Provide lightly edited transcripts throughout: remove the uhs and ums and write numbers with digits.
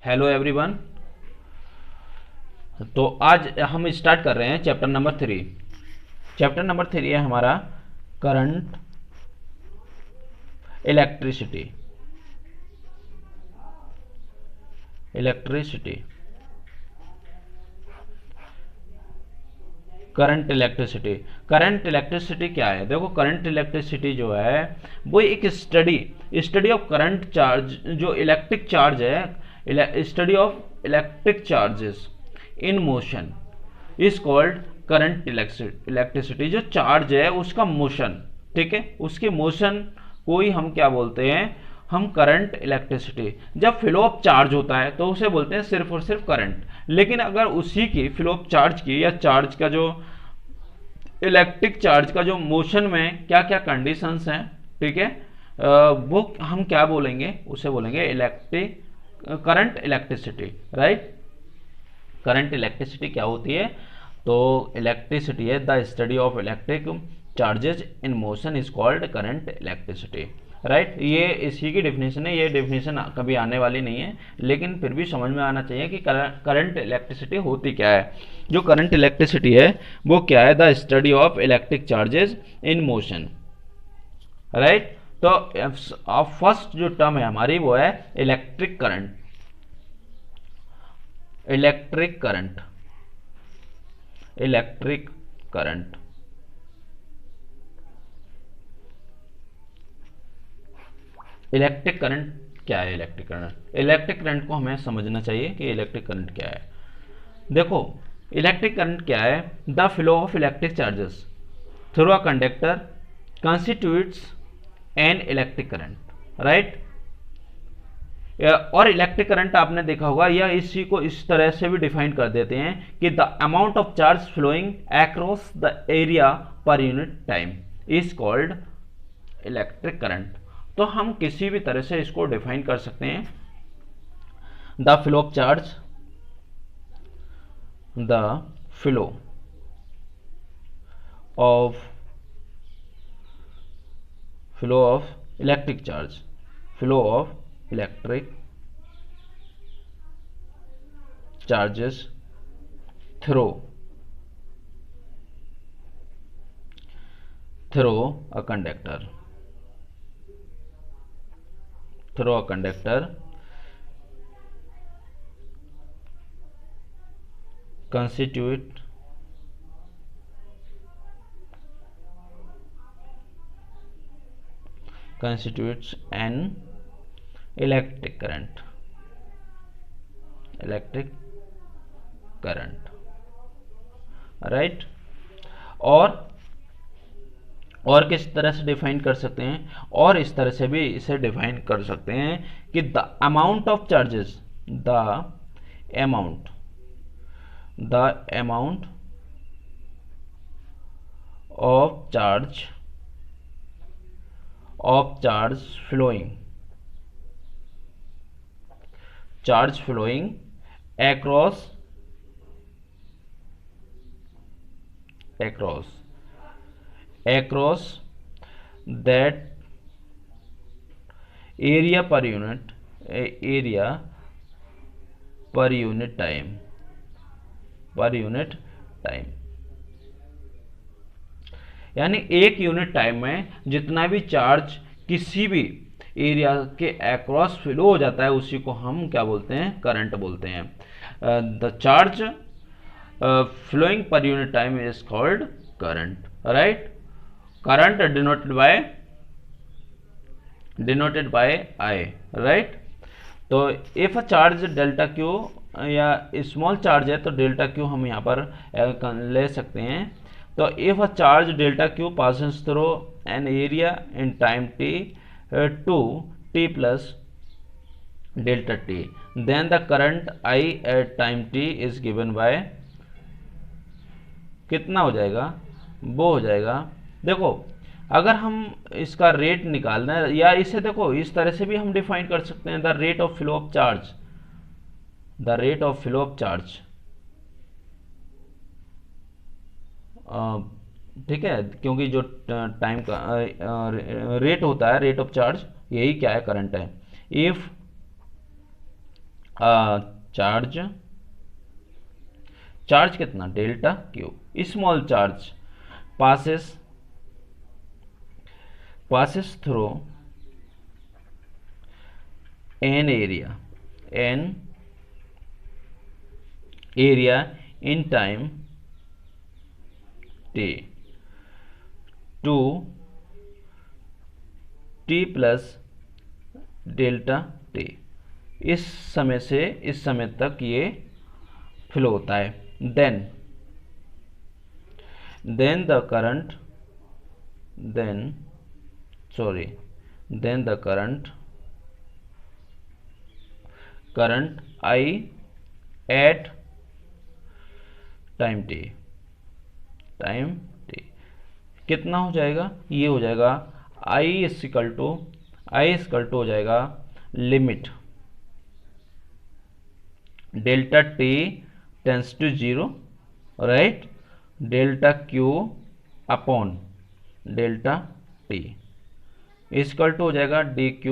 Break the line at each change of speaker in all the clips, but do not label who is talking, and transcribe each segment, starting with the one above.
Hello everyone. तो आज हम स्टार्ट कर रहे हैं चैप्टर नंबर 3। चैप्टर नंबर 3 है हमारा current electricity. Electricity current electricity. Current electricity क्या है? देखो, करंट इलेक्ट्रिसिटी जो है वो एक स्टडी ऑफ करंट चार्ज, जो इलेक्ट्रिक चार्ज है, study of electric charges in motion is called current electricity. जो चार्ज है उसका मोशन, ठीक है, उसके मोशन को ही हम क्या बोलते हैं? हम करंट इलेक्ट्रिसिटी। जब फ्लो ऑफ चार्ज होता है तो उसे बोलते हैं सिर्फ और सिर्फ करंट। लेकिन अगर उसी की फ्लो ऑफ चार्ज की या चार्ज का जो इलेक्ट्रिक चार्ज का जो मोशन में क्या क्या कंडीशंस हैं, ठीक है, वो हम क्या बोलेंगे? उसे बोलेंगे electric current electricity, right. Current electricity क्या होती है? तो इलेक्ट्रिसिटी है the study of electric charges in motion is called current electricity, right. ये इसी की डेफिनेशन है। ये डेफिनेशन कभी आने वाली नहीं है, लेकिन फिर भी समझ में आना चाहिए कि करंट इलेक्ट्रिसिटी होती क्या है। जो करंट इलेक्ट्रिसिटी है वो क्या है? The study of electric charges in motion, right. तो फर्स्ट जो टर्म है हमारी वो है electric current. Electric current, electric current. Electric current क्या है? इलेक्ट्रिक करंट, इलेक्ट्रिक करंट को हमें समझना चाहिए कि इलेक्ट्रिक करंट क्या है। देखो, इलेक्ट्रिक करंट क्या है? The flow of electric charges through a conductor constitutes an electric current, right. और इलेक्ट्रिक करंट आपने देखा होगा, या इसी को इस तरह से भी डिफाइन कर देते हैं कि the amount of charge flowing across the area per unit time is called electric current. तो हम किसी भी तरह से इसको डिफाइन कर सकते हैं। The flow of charge, the flow of electric charge, flow of electric charges through a conductor, through a conductor constitutes an electric current, electric current, right. और किस तरह से डिफाइन कर सकते हैं? और इस तरह से भी इसे डिफाइन कर सकते हैं कि the amount of charges, the amount of charge flowing across that area per unit time, यानी एक यूनिट टाइम में जितना भी चार्ज किसी भी एरिया के अक्रॉस फ्लो हो जाता है उसी को हम क्या बोलते हैं? करंट बोलते हैं। The charge flowing per unit time is called current, right. Current denoted by I, right. तो if a charge delta Q, या स्मॉल चार्ज है तो डेल्टा क्यू हम यहाँ पर ले सकते हैं। तो if a charge delta Q passes through an area in time t to t plus delta t, then the current I at time t is given by, कितना हो जाएगा? वो हो जाएगा, देखो, अगर हम इसका रेट निकालना है, या इसे देखो इस तरह से भी हम डिफाइन कर सकते हैं, the rate of flow of charge, the rate of flow of charge, ठीक है, क्योंकि जो टाइम का रेट होता है, रेट ऑफ चार्ज, यही क्या है? करंट है। इफ चार्ज, चार्ज कितना, delta Q, small charge passes through an area in time t to t plus delta t, इस समय से इस समय तक ये फ्लो होता है। Then the current I at time t कितना हो जाएगा, ये हो जाएगा I इक्वल टू हो जाएगा limit delta t tends to 0, right, delta q upon delta t equal to हो जाएगा dq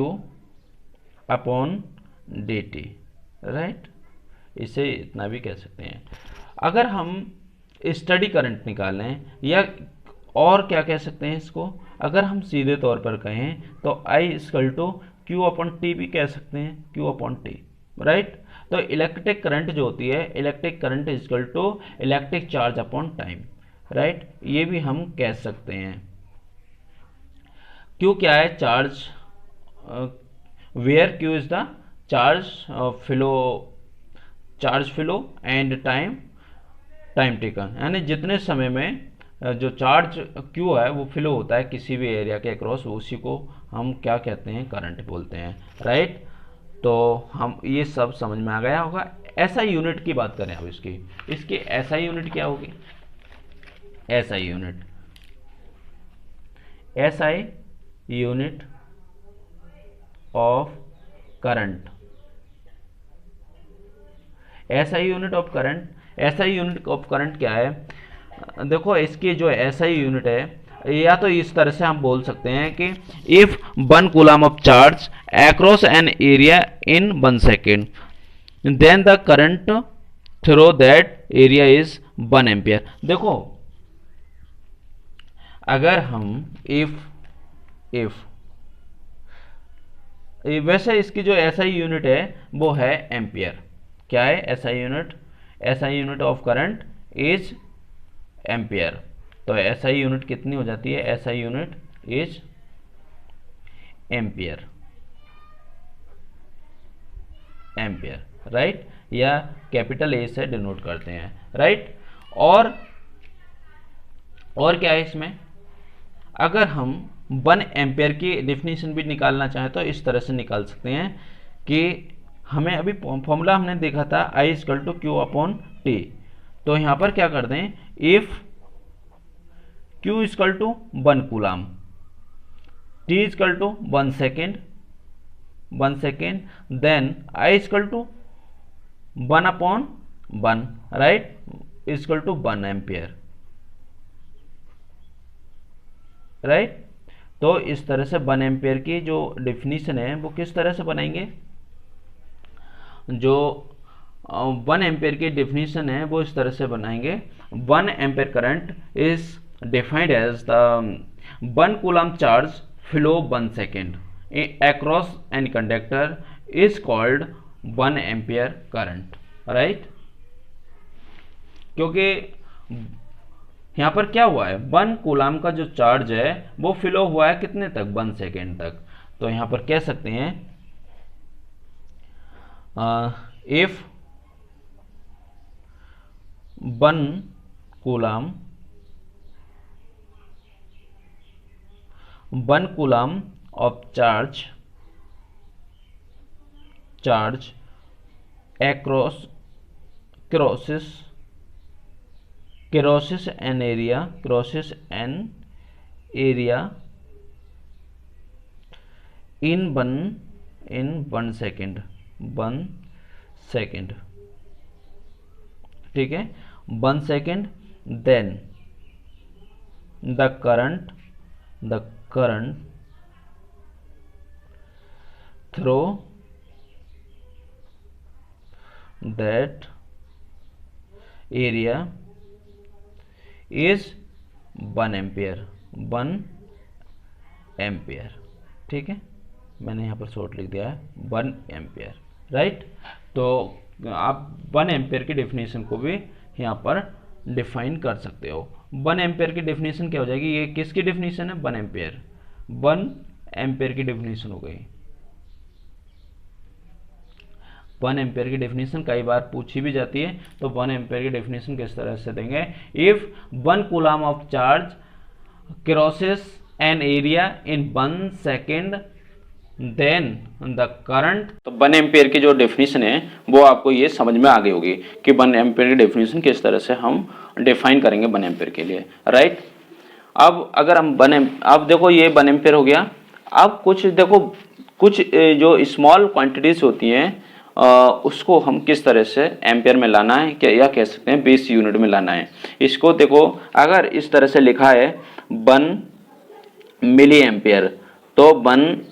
अपॉन dt, राइट। इसे इतना भी कह सकते हैं। अगर हम स्टडी करंट निकालें, या और क्या कह सकते हैं इसको, अगर हम सीधे तौर पर कहें तो I equal to Q upon T भी कह सकते हैं, क्यू अपॉन टी, राइट। तो इलेक्ट्रिक करंट जो होती है, electric current equal to electric charge upon time, right, ये भी हम कह सकते हैं। क्यू क्या है, charge, where Q is the charge flow and time taken, यानी जितने समय में जो चार्ज क्यू है वो फ्लो होता है किसी भी एरिया के अक्रॉस, उसी को हम क्या कहते हैं, करंट बोलते हैं, राइट। तो हम ये सब समझ में आ गया होगा। एसआई यूनिट की बात करें अब इसकी एसआई यूनिट क्या होगी, SI unit of current, SI unit of current क्या है, देखो इसकी जो एसआई यूनिट है, या तो इस तरह से हम बोल सकते हैं कि if 1 coulomb of charge across an area in 1 second then the current through that area is 1 ampere. देखो अगर हम इफ वैसे इसकी जो एसआई यूनिट है वो है एम्पियर। क्या है SI unit of current is ampere. तो एसआई यूनिट कितनी हो जाती है, SI unit is ampere, right, या कैपिटल ए से डिनोट करते हैं, राइट। और क्या है इसमें, अगर हम 1 एम्पियर की डेफिनेशन भी निकालना चाहें तो इस तरह से निकाल सकते हैं कि हमें अभी फॉर्मूला हमने देखा था I equal to Q upon T. तो यहां पर क्या कर दें, if Q equal to 1 coulomb, T equal to 1 second, then I equal to 1 upon 1, right, equal to 1 ampere, right. तो इस तरह से 1 एम्पियर की जो डेफिनेशन है वो किस तरह से बनाएंगे, जो 1 एम्पियर की डेफिनेशन है वो इस तरह से बनाएंगे। 1 ampere current is defined as the 1 coulomb charge flow 1 second across any conductor is called 1 ampere current, right. क्योंकि यहां पर क्या हुआ है, 1 कूलम का जो चार्ज है वो फ्लो हुआ है कितने तक, 1 सेकेंड तक। तो यहां पर कह सकते हैं if 1 कूलम of charge crosses an area in 1 second, 1 second, ठीक है, 1 second, then the current through that area is 1 ampere, 1 ampere. ठीक है, मैंने यहाँ पर शॉर्ट लिख दिया है 1 एम्पियर, राइट। तो आप 1 एम्पियर की डेफिनेशन को भी यहाँ पर डिफाइन कर सकते हो। 1 एम्पियर की डेफिनेशन क्या हो जाएगी, ये किसकी डेफिनेशन है, 1 एम्पियर, 1 एम्पियर की डेफिनेशन हो गई। 1 एम्पियर की डेफिनेशन कई बार पूछी भी जाती है, तो 1 एम्पियर की डेफिनेशन किस तरह से देंगे, if 1 coulomb of charge crosses an area in 1 second then the current. तो 1 एम्पियर की जो डेफिनेशन है वो आपको ये समझ में आ गई होगी कि 1 एम्पियर की डेफिनेशन किस तरह से हम डिफाइन करेंगे 1 एम्पियर के लिए, राइट। अब अगर हम अब देखो ये 1 एम्पियर हो गया। अब कुछ देखो, कुछ जो स्मॉल क्वांटिटीज होती हैं उसको हम किस तरह से एम्पियर में लाना है, क्या या कह सकते हैं बेस यूनिट में लाना है। इसको देखो, अगर इस तरह से लिखा है 1 मिली एम्पियर, तो 1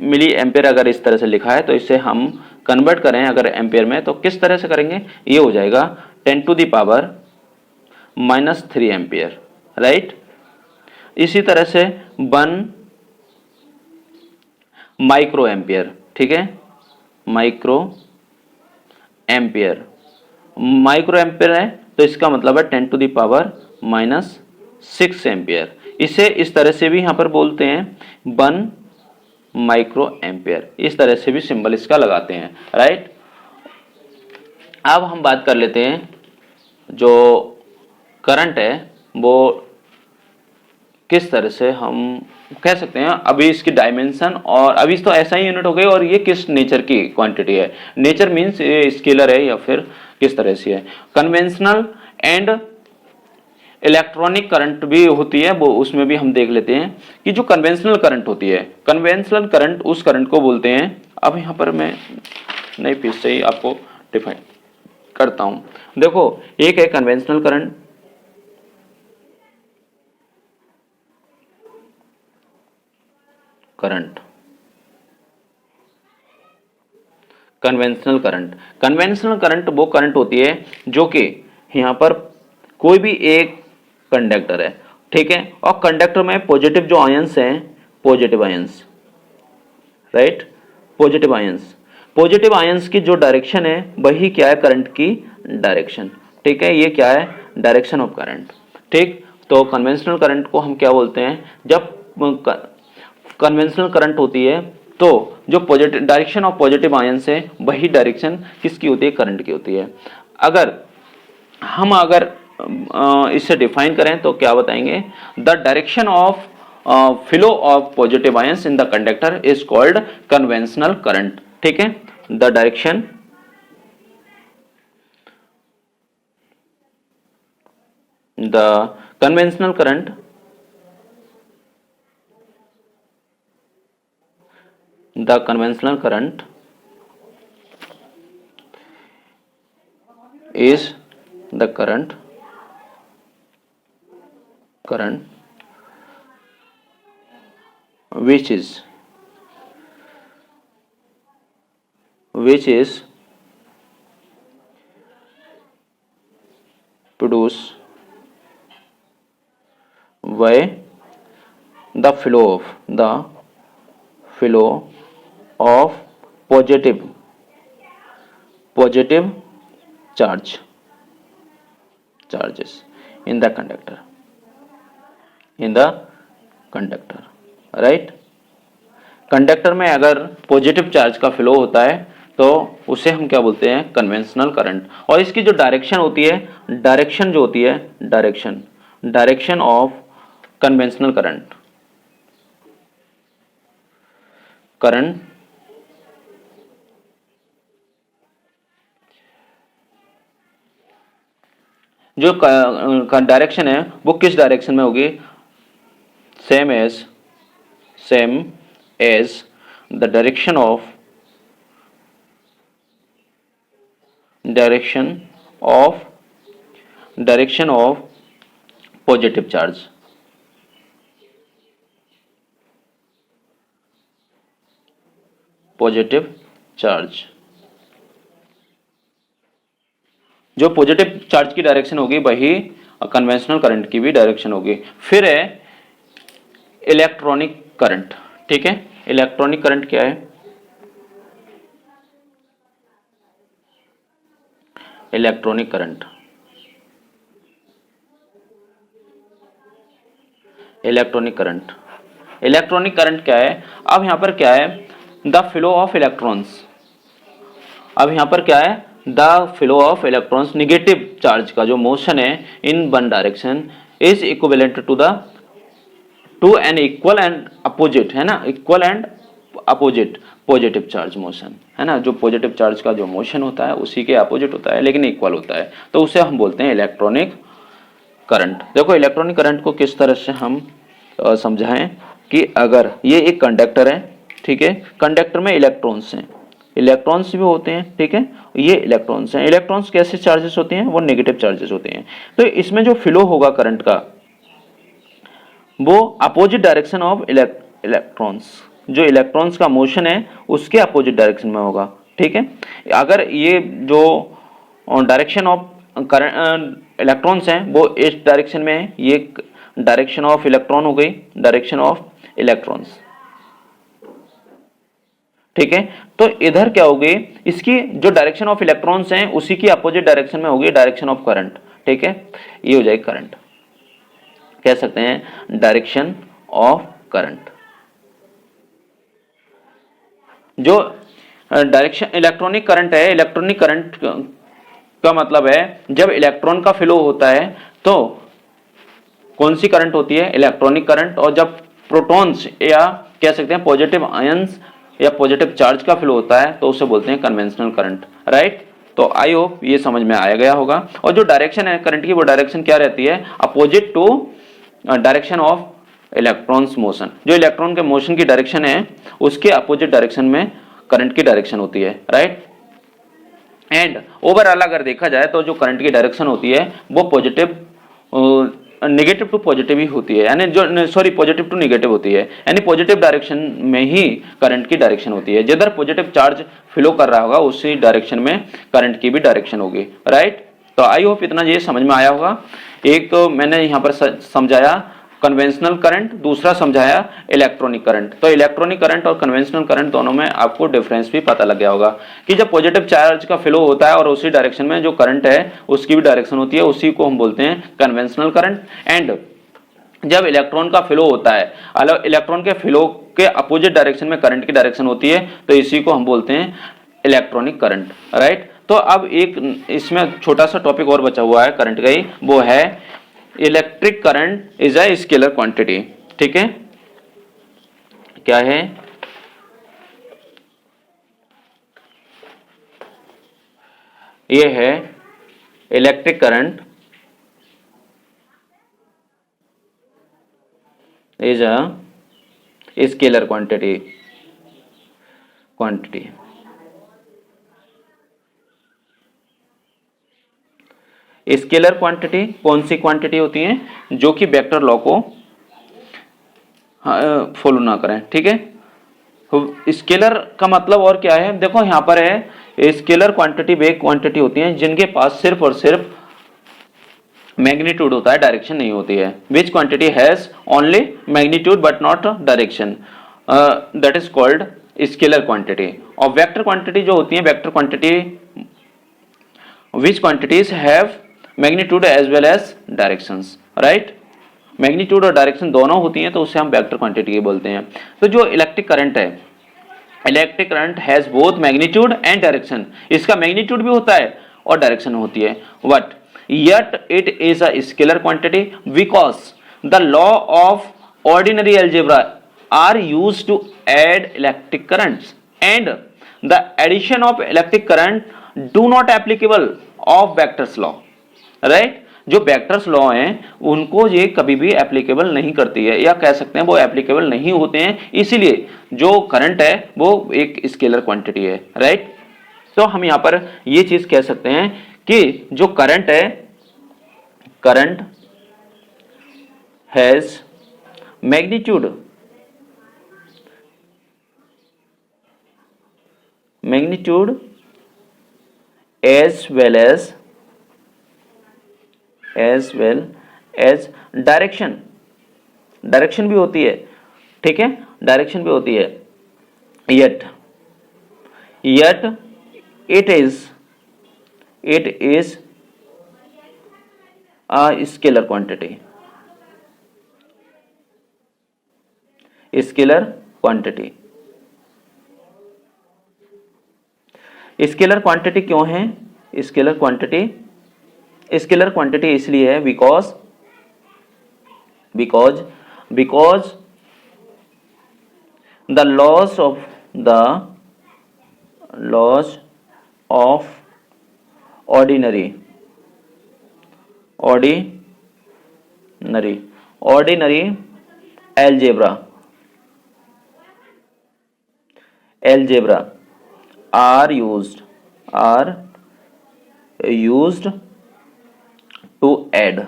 मिली एम्पियर अगर इस तरह से लिखा है तो इसे हम कन्वर्ट करें अगर एम्पियर में, तो किस तरह से करेंगे, ये हो जाएगा 10⁻³ एम्पियर, राइट। इसी तरह से 1 माइक्रो एम्पियर, ठीक है, माइक्रो एम्पियर है तो इसका मतलब है 10⁻⁻6 एम्पियर। इसे इस तरह से भी यहाँ पर बोलते हैं 1 माइक्रो एम्पियर, इस तरह से भी सिंबल इसका लगाते हैं, राइट। अब हम बात कर लेते हैं जो करंट है वो किस तरह से हम कह सकते हैं, अभी इसकी डायमेंशन, और अभी तो ऐसा ही यूनिट हो गई, और ये किस नेचर की क्वांटिटी है, नेचर मीन्स ये स्केलर है या फिर किस तरह से है। कन्वेंशनल एंड इलेक्ट्रॉनिक करंट भी होती है, वो उसमें भी हम देख लेते हैं कि जो कन्वेंशनल करंट होती है, कन्वेंशनल करंट उस करंट को बोलते हैं। अब यहाँ पर मैं नई फिर से ही आपको डिफाइन करता हूं। देखो, एक है कन्वेंशनल करंट, कन्वेंशनल करंट वो करंट होती है जो कि यहाँ पर कोई भी एक कंडक्टर है, ठीक है, और कंडक्टर में पॉजिटिव जो आयंस हैं, positive ions, right, positive ions की जो डायरेक्शन है वही क्या है, करंट की डायरेक्शन, ठीक है, ये क्या है, डायरेक्शन ऑफ करंट, ठीक। तो कन्वेंशनल करंट को हम क्या बोलते हैं, जब कन्वेंशनल करंट होती है तो जो positive direction of positive ions है वही डायरेक्शन किसकी होती है, करंट की होती है। अगर हम इसे डिफाइन करें तो क्या बताएंगे, the direction of flow of positive ions in the conductor is called conventional current, ठीक है। The direction the conventional current is the current which is produced by the flow of positive charges in the conductor, right. Conductor में अगर positive charge का flow होता है तो उसे हम क्या बोलते हैं, कन्वेंशनल करंट। और इसकी जो डायरेक्शन होती है, डायरेक्शन ऑफ कन्वेंशनल करंट जो डायरेक्शन है वो किस डायरेक्शन में होगी, same as the direction of positive charge, जो पॉजिटिव चार्ज की डायरेक्शन होगी वही कन्वेंशनल करंट की भी डायरेक्शन होगी। फिर है इलेक्ट्रॉनिक करंट। ठीक है, इलेक्ट्रॉनिक करंट क्या है? Electronic current, electronic current, electronic current क्या है? अब यहां पर क्या है? The flow of electrons. अब यहां पर क्या है? The flow of electrons, negative charge का जो मोशन है in one direction is equivalent to an equal and opposite, है ना, equal and opposite positive charge motion, है ना। जो पॉजिटिव चार्ज का जो मोशन होता है उसी के अपोजिट होता है लेकिन इक्वल होता है, तो उसे हम बोलते हैं इलेक्ट्रॉनिक करंट। देखो इलेक्ट्रॉनिक करंट को किस तरह से हम समझाएं कि अगर ये एक कंडक्टर है, ठीक है, कंडक्टर में इलेक्ट्रॉन्स हैं, इलेक्ट्रॉन्स भी होते हैं, ठीक है, ये इलेक्ट्रॉन्स हैं। इलेक्ट्रॉन्स कैसे चार्जेस होते हैं? वो नेगेटिव चार्जेस होते हैं। तो इसमें जो फ्लो होगा करंट का वो अपोजिट डायरेक्शन ऑफ इलेक्ट्रॉन्स, जो इलेक्ट्रॉन्स का मोशन है उसके अपोजिट डायरेक्शन में होगा। ठीक है, अगर ये जो डायरेक्शन ऑफ इलेक्ट्रॉन्स हैं वो इस डायरेक्शन में है, ये डायरेक्शन ऑफ इलेक्ट्रॉन हो गई, डायरेक्शन ऑफ इलेक्ट्रॉन्स। ठीक है, तो इधर क्या होगी? इसकी जो डायरेक्शन ऑफ इलेक्ट्रॉन्स हैं उसी की अपोजिट डायरेक्शन में होगी डायरेक्शन ऑफ करंट। ठीक है, ये हो जाएगी करंट, कह सकते हैं डायरेक्शन ऑफ करंट। जो डायरेक्शन इलेक्ट्रॉनिक करंट है, इलेक्ट्रॉनिक करंट का मतलब है जब इलेक्ट्रॉन का फ्लो होता है तो कौन सी करंट होती है? Electronic current. और जब प्रोटॉन्स या कह सकते हैं पॉजिटिव आयंस या पॉजिटिव चार्ज का फ्लो होता है तो उसे बोलते हैं कन्वेंशनल करंट। राइट, तो आई होप ये समझ में आया गया होगा। और जो डायरेक्शन है करंट की वो डायरेक्शन क्या रहती है? Opposite to direction of electrons motion. जो इलेक्ट्रॉन के मोशन की डायरेक्शन है उसके अपोजिट डायरेक्शन में करंट की डायरेक्शन होती है। राइट, एंड ओवरऑल अगर देखा जाए तो जो करंट की डायरेक्शन होती है वो पॉजिटिव नेगेटिव टू पॉजिटिव ही होती है, यानी जो सॉरी पॉजिटिव टू नेगेटिव होती है, यानी पॉजिटिव डायरेक्शन में ही करंट की डायरेक्शन होती है। जिधर पॉजिटिव चार्ज फ्लो कर रहा होगा उसी डायरेक्शन में करंट की भी डायरेक्शन होगी। राइट, तो आई होप इतना ये समझ में आया होगा। एक तो मैंने यहाँ पर समझाया कन्वेंशनल करंट, दूसरा समझाया इलेक्ट्रॉनिक करंट। तो इलेक्ट्रॉनिक करंट और कन्वेंशनल करंट दोनों में आपको डिफरेंस भी पता लग गया होगा कि जब पॉजिटिव चार्ज का फ्लो होता है और उसी डायरेक्शन में जो करंट है उसकी भी डायरेक्शन होती है, उसी को हम बोलते हैं कन्वेंशनल करंट। एंड जब इलेक्ट्रॉन का फ्लो होता है, इलेक्ट्रॉन के फ्लो के अपोजिट डायरेक्शन में करंट की डायरेक्शन होती है, तो इसी को हम बोलते हैं इलेक्ट्रॉनिक करंट। राइट, तो अब एक इसमें छोटा सा टॉपिक और बचा हुआ है करंट का ही, वो है electric current is a scalar quantity. ठीक है, क्या है? ये है electric current is a scalar quantity. Scalar quantity कौन सी क्वांटिटी होती है? जो कि वेक्टर लॉ को फॉलो ना करें। ठीक है, स्केलर का मतलब और क्या है? देखो यहां पर है स्केलर क्वांटिटी वे क्वांटिटी होती है जिनके पास सिर्फ और सिर्फ मैग्नीट्यूड होता है, डायरेक्शन नहीं होती है। Which quantity has only magnitude but not direction, that is called scalar quantity. और वेक्टर क्वांटिटी जो होती है, vector quantity which quantities have magnitude as well as directions. Right, magnitude और डायरेक्शन दोनों होती हैं तो उसे हम वेक्टर क्वांटिटी बोलते हैं। तो जो इलेक्ट्रिक करंट है, electric current has both magnitude and direction. इसका मैग्नीट्यूड भी होता है और डायरेक्शन होती है, but yet it is a scalar quantity because the law of ordinary algebra are used to add electric currents and the addition of electric current do not applicable of vectors law। right, जो vectors law हैं उनको ये कभी भी applicable नहीं करती है, या कह सकते हैं वो एप्लीकेबल नहीं होते हैं, इसीलिए जो करंट है वो एक स्केलर क्वांटिटी है। राइट, तो हम यहां पर ये चीज कह सकते हैं कि जो करंट है, current has magnitude as well as as well as direction, direction भी होती है, ठीक है, डायरेक्शन भी होती है। yet it is a scalar quantity, scalar quantity. Scalar quantity क्यों है? स्केलर क्वांटिटी इसलिए है because the laws of ordinary algebra are used to add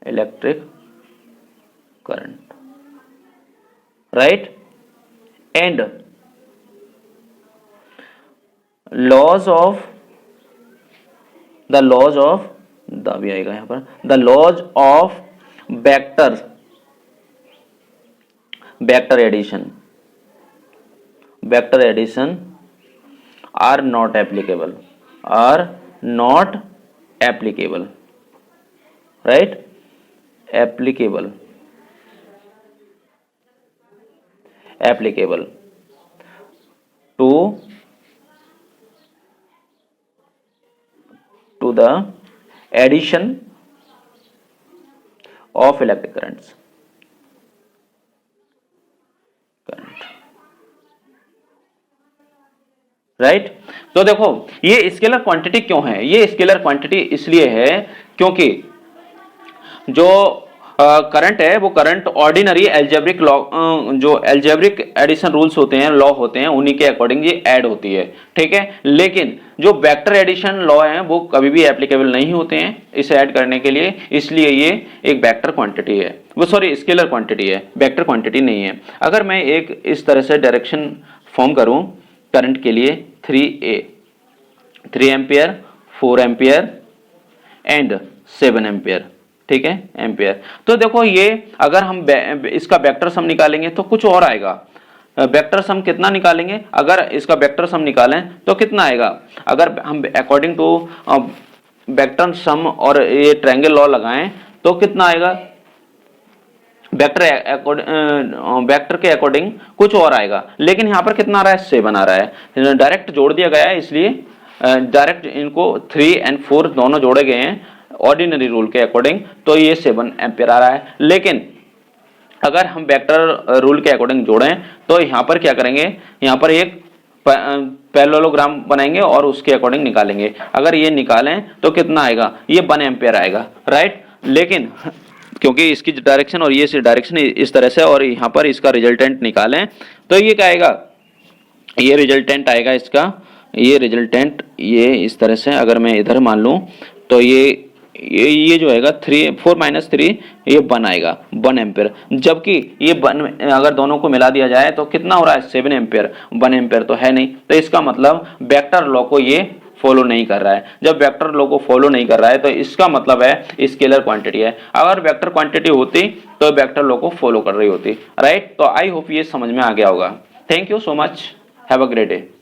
electric current, right? And the laws of vector addition are not applicable, right? applicable to the addition of electric current, right? तो देखो ये scalar quantity क्यों है? ये scalar quantity इसलिए है क्योंकि जो करंट है वो करंट ऑर्डिनरी एल्जेब्रिक लॉ, जो एल्जेब्रिक एडिशन रूल्स होते हैं, लॉ होते हैं, उन्हीं के अकॉर्डिंग ये ऐड होती है, ठीक है। लेकिन जो वेक्टर एडिशन लॉ है वो कभी भी एप्लीकेबल नहीं होते हैं इसे ऐड करने के लिए, इसलिए ये एक वेक्टर क्वांटिटी है, वो सॉरी स्केलर क्वांटिटी है, वेक्टर क्वांटिटी नहीं है। अगर मैं एक इस तरह से डायरेक्शन फॉर्म करूं करंट के लिए 3 एम्पियर 4 एम्पियर एंड 7 एम्पियर, ठीक है, एम्पियर। तो देखो ये अगर हम इसका वेक्टर सम निकालेंगे तो कुछ और आएगा। वेक्टर सम कितना निकालेंगे? अगर इसका वेक्टर सम निकालें तो कितना आएगा? अगर हम अकॉर्डिंग टू वेक्टर सम और ये ट्रायंगल लॉ लगाएं तो कितना आएगा? वेक्टर के अकॉर्डिंग कुछ और आएगा, लेकिन यहाँ पर कितना आ रहा है? 7 आ रहा है। डायरेक्ट जोड़ दिया गया है, इसलिए डायरेक्ट इनको 3 और 4 दोनों जोड़े गए हैं ऑर्डिनरी रूल के अकॉर्डिंग, तो ये 7 एम्पियर आ रहा है। लेकिन अगर हम वेक्टर रूल के अकॉर्डिंग जोड़ें तो यहाँ पर क्या करेंगे? यहाँ पर एक पैरेललोग्राम बनाएंगे और उसके अकॉर्डिंग निकालेंगे। अगर ये निकालें तो कितना आएगा? ये 1 एम्पियर आएगा, राइट। लेकिन क्योंकि इसकी डायरेक्शन और ये डायरेक्शन इस तरह से, और यहाँ पर इसका रिजल्टेंट निकालें तो ये क्या आएगा? ये रिजल्टेंट आएगा इसका, ये रिजल्टेंट ये इस तरह से अगर मैं इधर मान लूँ तो ये जो आएगा 4 - 3 ये 1 आएगा, 1 एम्पियर। जबकि ये 1 अगर दोनों को मिला दिया जाए तो कितना हो रहा है? 7 एम्पियर। 1 एम्पियर तो है नहीं, तो इसका मतलब वेक्टर लॉ को ये फॉलो नहीं कर रहा है। जब वेक्टर लॉ को फॉलो नहीं कर रहा है तो इसका मतलब है स्केलर क्वांटिटी है। अगर वेक्टर क्वांटिटी होती तो वेक्टर लॉ को फॉलो कर रही होती, राइट। तो आई होप ये समझ में आ गया होगा। Thank you so much, have a great day.